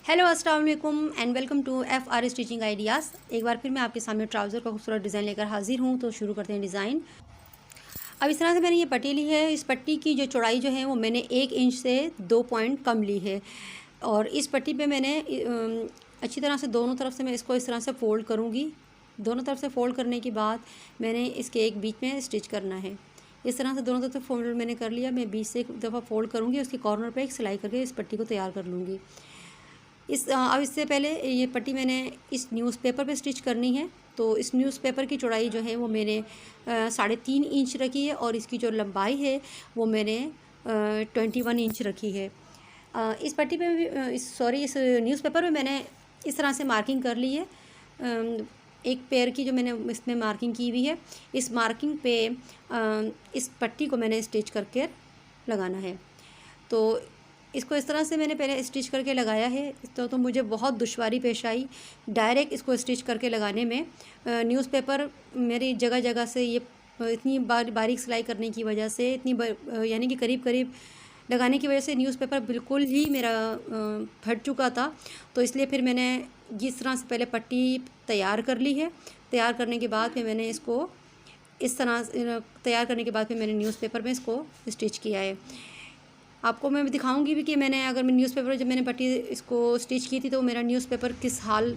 Hello अस्सलाम वालेकुम and welcome to FR stitching ideas. एक बार फिर मैं आपके सामने ट्राउज़र का खूबसूरत डिज़ाइन लेकर हाजिर हूँ। तो शुरू करते हैं डिज़ाइन। अब इस तरह से मैंने ये पट्टी ली है। इस पट्टी की जो चौड़ाई जो है वो मैंने 1 इंच से 2 पॉइंट कम ली है। और इस पट्टी पे मैंने अच्छी तरह से दोनों तरफ से मैं इसको इस तरह से फ़ोल्ड करूँगी। दोनों तरफ से फ़ोल्ड करने के बाद मैंने इसके एक बीच में स्टिच करना है। इस तरह से दोनों तरफ से फ़ोल्ड मैंने कर लिया। मैं बीच से एक दफ़ा फ़ोल्ड करूँगी, उसके कॉर्नर पे एक सिलाई करके इस पट्टी को तैयार कर लूँगी। अब इससे पहले ये पट्टी मैंने इस न्यूज़पेपर पे स्टिच करनी है। तो इस न्यूज़पेपर की चौड़ाई जो है वो मैंने 3.5 इंच रखी है और इसकी जो लंबाई है वो मैंने 21 इंच रखी है। इस पट्टी पे भी इस न्यूज़पेपर में मैंने इस तरह से मार्किंग कर ली है। एक पैर की जो मैंने इसमें मार्किंग की हुई है, इस मार्किंग पे इस पट्टी को मैंने स्टिच करके लगाना है। तो इसको इस तरह से मैंने पहले स्टिच करके लगाया है। तो मुझे बहुत दुश्वारी पेश आई डायरेक्ट इसको स्टिच करके लगाने में। न्यूज़पेपर मेरी जगह जगह से ये इतनी बारीक सिलाई करने की वजह से यानी कि करीब करीब लगाने की वजह से न्यूज़पेपर बिल्कुल ही मेरा फट चुका था। तो इसलिए फिर मैंने जिस तरह से पहले पट्टी तैयार कर ली है। तैयार करने के बाद फिर मैंने इसको इस तरह तैयार करने के बाद फिर मैंने न्यूज़पेपर में इसको स्टिच किया है। आपको मैं दिखाऊंगी भी कि मैं न्यूज़पेपर जब मैंने पट्टी इसको स्टिच की थी तो मेरा न्यूज़पेपर किस हाल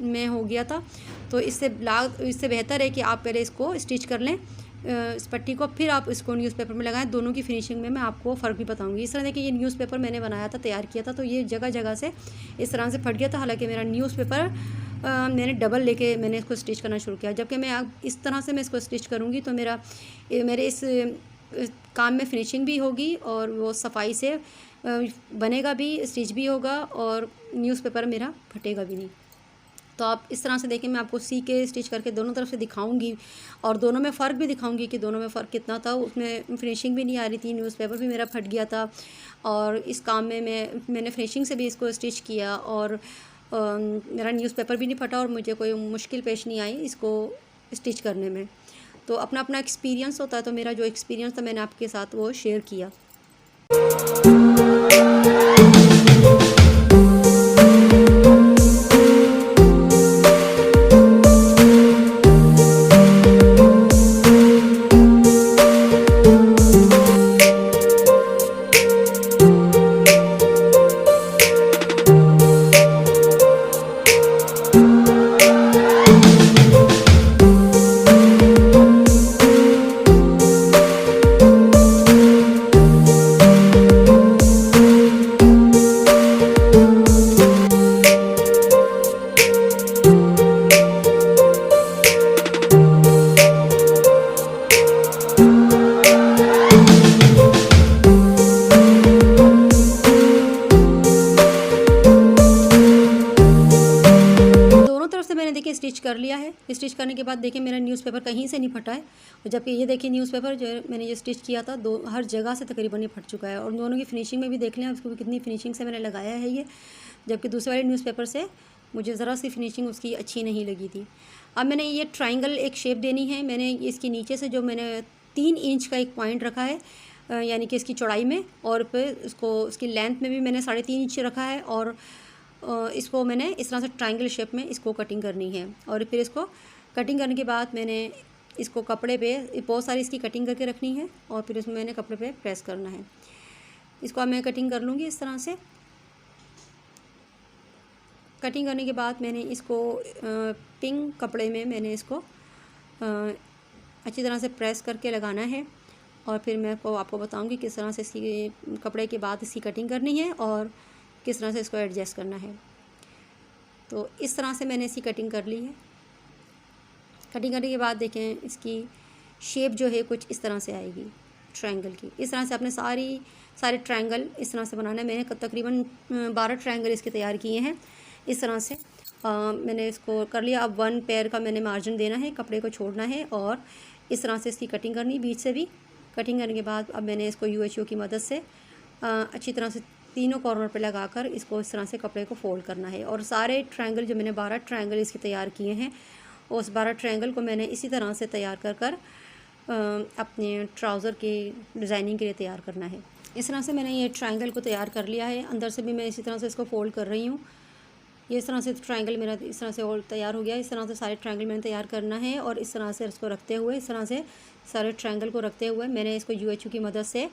में हो गया था। तो इससे बेहतर है कि आप पहले इसको स्टिच कर लें इस पट्टी को, फिर आप इसको न्यूज़पेपर में लगाएं। दोनों की फिनिशिंग में मैं आपको फ़र्क भी बताऊंगी। इस तरह देखिए, ये न्यूज़पेपर मैंने बनाया था, तैयार किया था, तो ये जगह जगह से इस तरह से फट गया था। हालांकि मेरा न्यूज़पेपर मैंने डबल लेके मैंने इसको स्टिच करना शुरू किया। जबकि मैं अब इस तरह से मैं इसको स्टिच करूँगी तो मेरे इस काम में फिनिशिंग भी होगी और वो सफाई से बनेगा भी, स्टिच भी होगा और न्यूज़पेपर मेरा फटेगा भी नहीं। तो आप इस तरह से देखें, मैं आपको सी के स्टिच करके दोनों तरफ से दिखाऊंगी और दोनों में फ़र्क भी दिखाऊंगी कि दोनों में फ़र्क कितना था। उसमें फिनिशिंग भी नहीं आ रही थी, न्यूज़पेपर भी मेरा फट गया था और इस काम में मैंने फिनिशिंग से भी इसको स्टिच किया और मेरा न्यूज़पेपर भी नहीं फटा और मुझे कोई मुश्किल पेश नहीं आई इसको स्टिच करने में। तो अपना अपना एक्सपीरियंस होता है, तो मेरा जो एक्सपीरियंस था मैंने आपके साथ वो शेयर किया। देखिए स्टिच कर लिया है। स्टिच करने के बाद देखिए मेरा न्यूज़पेपर कहीं से नहीं फटा है। और जबकि ये देखिए न्यूज़पेपर जो मैंने ये स्टिच किया था हर जगह से तकरीबन ये फट चुका है। और दोनों की फिनिशिंग में भी देख लें उसको कितनी फिनिशिंग से मैंने लगाया है ये, जबकि दूसरे वाले न्यूज़पेपर से मुझे ज़रा सी फिनिशिंग उसकी अच्छी नहीं लगी थी। अब मैंने ये ट्राइंगल एक शेप देनी है। मैंने इसके नीचे से जो मैंने 3 इंच का एक पॉइंट रखा है, यानी कि इसकी चौड़ाई में, और फिर इसकी लेंथ में भी मैंने 3.5 इंच रखा है। और इसको मैंने इस तरह से ट्रायंगल शेप में इसको कटिंग करनी है। और फिर इसको कटिंग करने के बाद मैंने इसको कपड़े पे बहुत सारी इसकी कटिंग करके रखनी है और फिर इसमें मैंने कपड़े पे प्रेस करना है। इसको अब मैं कटिंग कर लूँगी इस तरह से। कटिंग करने के बाद मैंने इसको पिंक कपड़े में मैंने इसको अच्छी तरह से प्रेस करके लगाना है। और फिर मैं आपको बताऊँगी किस तरह से इसकी कपड़े के बाद इसकी कटिंग करनी है और किस तरह से इसको एडजस्ट करना है। तो इस तरह से मैंने इसकी कटिंग कर ली है। कटिंग करने के बाद देखें इसकी शेप जो है कुछ इस तरह से आएगी ट्रायंगल की। इस तरह से आपने सारे ट्रायंगल इस तरह से बनाना है। मैंने तकरीबन 12 ट्रायंगल इसके तैयार किए हैं। इस तरह से मैंने इसको कर लिया। अब 1 पैर का मैंने मार्जिन देना है, कपड़े को छोड़ना है और इस तरह से इसकी कटिंग करनी, बीच से भी। कटिंग करने के बाद अब मैंने इसको UHO की मदद से अच्छी तरह से तीनों कॉर्नर पे लगाकर इसको इस तरह से कपड़े को फोल्ड करना है। और सारे ट्रायंगल जो मैंने 12 ट्रायंगल इसके तैयार किए हैं, उस 12 ट्रायंगल को मैंने इसी तरह से तैयार कर अपने ट्राउज़र की डिज़ाइनिंग के लिए तैयार करना है। इस तरह से मैंने ये ट्रायंगल को तैयार कर लिया है। अंदर से भी मैं इसी तरह से इसको फ़ोल्ड कर रही हूँ। ये इस तरह से ट्रायंगल मेरा इस तरह से और तैयार हो गया। इस तरह से सारे ट्रायंगल मैंने तैयार करना है और इस तरह से इसको रखते हुए, इस तरह से सारे ट्रायंगल को रखते हुए मैंने इसको UHU की मदद से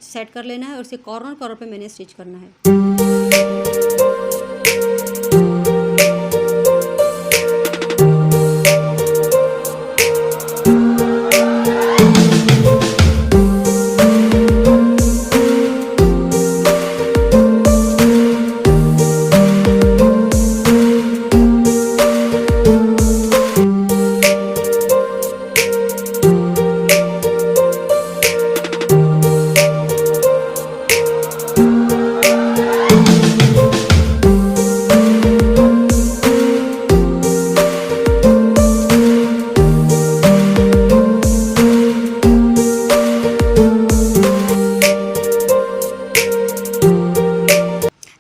सेट कर लेना है और इसके कॉर्नर पे मैंने स्टिच करना है।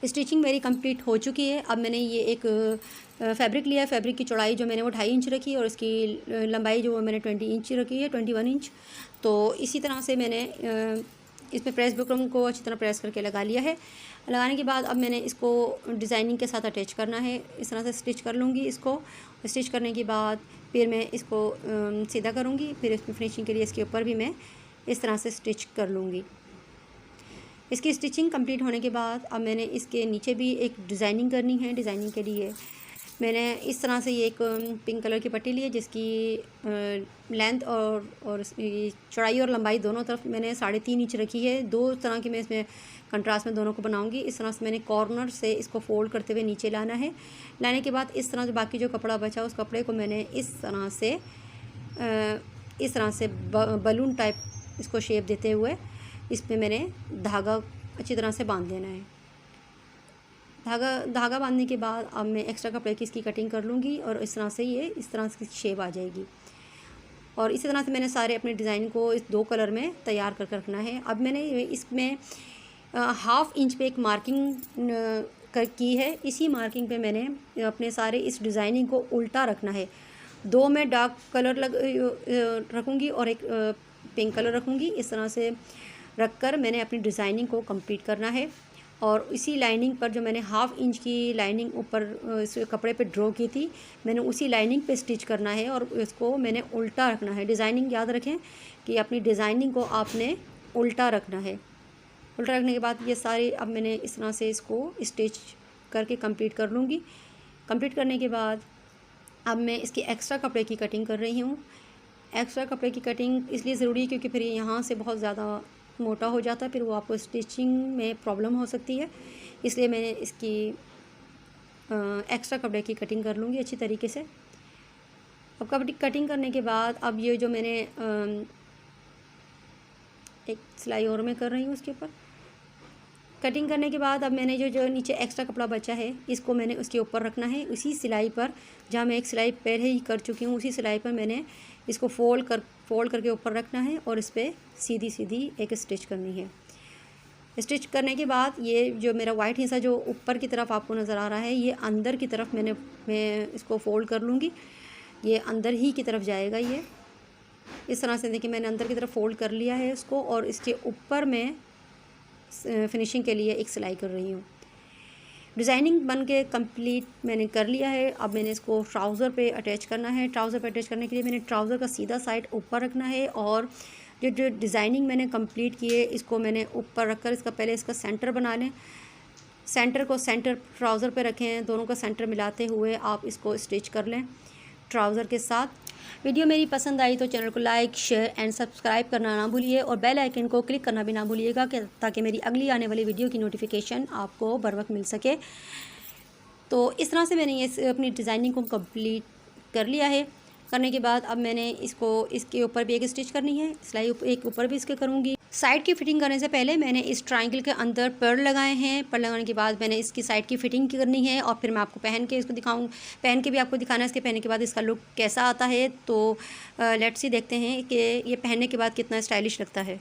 स्टिचिंग मेरी कंप्लीट हो चुकी है। अब मैंने ये एक फैब्रिक लिया है। फैब्रिक की चौड़ाई जो मैंने वो 2.5 इंच रखी और इसकी लंबाई जो मैंने 20 इंच रखी है, 21 इंच। तो इसी तरह से मैंने इसमें प्रेस बुकरम को अच्छी तरह प्रेस करके लगा लिया है। लगाने के बाद अब मैंने इसको डिज़ाइनिंग के साथ अटैच करना है। इस तरह से स्टिच कर लूँगी इसको। स्टिच करने के बाद फिर मैं इसको सीधा करूँगी। फिर इसमें फिनिशिंग के लिए इसके ऊपर भी मैं इस तरह से स्टिच कर लूँगी। इसकी स्टिचिंग कंप्लीट होने के बाद अब मैंने इसके नीचे भी एक डिज़ाइनिंग करनी है। डिज़ाइनिंग के लिए मैंने इस तरह से ये एक पिंक कलर की पट्टी ली है, जिसकी लेंथ और चौड़ाई और लंबाई दोनों तरफ मैंने 3.5 इंच रखी है। 2 तरह की मैं इसमें कंट्रास्ट में दोनों को बनाऊंगी। इस तरह से मैंने कॉर्नर से इसको फोल्ड करते हुए नीचे लाना है। लाने के बाद इस तरह जो बाकी जो कपड़ा बचा उस कपड़े को मैंने इस तरह से बलून टाइप इसको शेप देते हुए इसमें मैंने धागा अच्छी तरह से बांध देना है। धागा बांधने के बाद अब मैं एक्स्ट्रा कपड़े की इसकी कटिंग कर लूँगी और इस तरह से ये इस तरह से शेप आ जाएगी। और इसी तरह से मैंने सारे अपने डिज़ाइन को इस 2 कलर में तैयार कर रखना है। अब मैंने इसमें 1/2 इंच पे एक मार्किंग की है। इसी मार्किंग पे मैंने अपने सारे इस डिज़ाइनिंग को उल्टा रखना है। 2 में डार्क कलर रखूँगी और एक पिंक कलर रखूँगी। इस तरह से रखकर मैंने अपनी डिज़ाइनिंग को कंप्लीट करना है। और इसी लाइनिंग पर जो मैंने 1/2 इंच की लाइनिंग ऊपर इस कपड़े पे ड्रॉ की थी, मैंने उसी लाइनिंग पे स्टिच करना है और इसको मैंने उल्टा रखना है। डिज़ाइनिंग याद रखें कि अपनी डिज़ाइनिंग को आपने उल्टा रखना है। उल्टा रखने के बाद ये सारे अब मैंने इस तरह से इसको स्टिच करके कंप्लीट कर लूँगी। कंप्लीट करने के बाद अब मैं इसकी एक्स्ट्रा कपड़े की कटिंग कर रही हूँ। एक्स्ट्रा कपड़े की कटिंग इसलिए ज़रूरी है क्योंकि फिर यहाँ से बहुत ज़्यादा मोटा हो जाता है, फिर वो आपको स्टिचिंग में प्रॉब्लम हो सकती है। इसलिए मैंने इसकी एक्स्ट्रा कपड़े की कटिंग कर लूँगी अच्छी तरीके से। अब कटिंग करने के बाद अब ये जो मैंने एक सिलाई और मैं कर रही हूँ उसके ऊपर। कटिंग करने के बाद अब मैंने जो नीचे एक्स्ट्रा कपड़ा बचा है इसको मैंने उसके ऊपर रखना है। उसी सिलाई पर जहाँ मैं एक सिलाई पहले ही कर चुकी हूँ उसी सिलाई पर मैंने इसको फोल्ड करके ऊपर रखना है और इस पर सीधी एक स्टिच करनी है। स्टिच करने के बाद ये जो मेरा वाइट हिस्सा जो ऊपर की तरफ आपको नज़र आ रहा है, ये अंदर की तरफ मैं इसको फोल्ड कर लूँगी। ये अंदर ही की तरफ जाएगा। ये इस तरह से देखिए मैंने अंदर की तरफ फोल्ड कर लिया है इसको और इसके ऊपर मैं फिनिशिंग के लिए एक सिलाई कर रही हूँ। डिज़ाइनिंग बन के कम्प्लीट मैंने कर लिया है। अब मैंने इसको ट्राउज़र पे अटैच करना है। ट्राउज़र पे अटैच करने के लिए मैंने ट्राउज़र का सीधा साइड ऊपर रखना है और जो डिज़ाइनिंग मैंने कंप्लीट की है इसको मैंने ऊपर रखकर पहले इसका सेंटर बना लें। सेंटर को ट्राउज़र पे रखें, दोनों का सेंटर मिलाते हुए आप इसको स्टिच कर लें ट्राउज़र के साथ। वीडियो मेरी पसंद आई तो चैनल को लाइक, शेयर एंड सब्सक्राइब करना ना भूलिए और बेल आइकन को क्लिक करना भी ना भूलिएगा ताकि मेरी अगली आने वाली वीडियो की नोटिफिकेशन आपको बर वक्त मिल सके। तो इस तरह से मैंने ये अपनी डिज़ाइनिंग को कंप्लीट कर लिया है। करने के बाद अब मैंने इसके ऊपर भी एक स्टिच करनी है, सिलाई एक ऊपर भी इसके करूँगी। साइड की फिटिंग करने से पहले मैंने इस ट्रायंगल के अंदर पर्ल लगाए हैं। पर्ल लगाने के बाद मैंने इसकी साइड की फिटिंग करनी है और फिर मैं आपको पहन के भी आपको दिखाना है। इसके पहनने के बाद इसका लुक कैसा आता है। तो लेट्स सी देखते हैं कि ये पहनने के बाद कितना स्टाइलिश लगता है।